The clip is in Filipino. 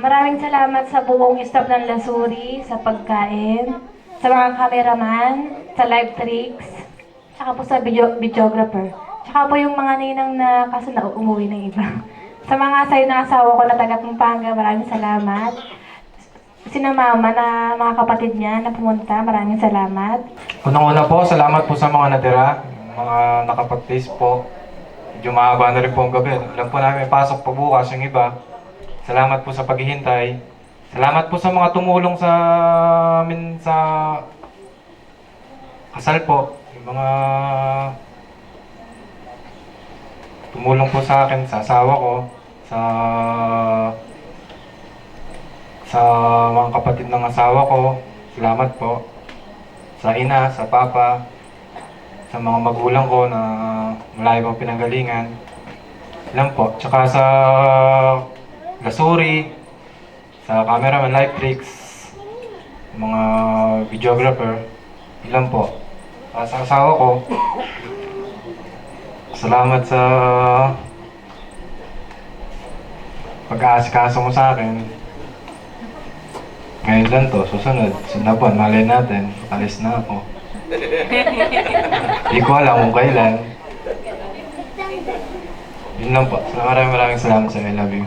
Maraming salamat sa buong staff ng Lasuri, sa pagkain, sa mga cameraman, sa live tricks, tsaka po sa videographer. Tsaka po yung mga ninang na kaso na umuwi ng iba. Sa mga sayo ng asawa ko na taga Pampanga, maraming salamat. Sina mama na mga kapatid niya na pumunta, maraming salamat. Unang-una po, salamat po sa mga natira, mga nakapag-taste po. Medyo mahaba na rin po ang gabi. Alam po namin, pasok po bukas yung iba. Salamat po sa paghihintay. Salamat po sa mga tumulong sa amin sa kasal po. Yung mga tumulong po sa akin, sa asawa ko, sa mga kapatid ng asawa ko. Salamat po. Sa ina, sa papa, sa mga magulang ko na malayo pang pinanggalingan. Ilan po. Tsaka sa Lasuri, sa cameraman, live tricks, mga videographer. Ilan po. Sa asawa ko, salamat sa pag-aasikaso mo sa akin. Ngayon lang to, susunod. Sinabuan, malay natin. Alis na ako. Hindi ko alam kung kailan. Yun lang po. Maraming salamat sa I love you.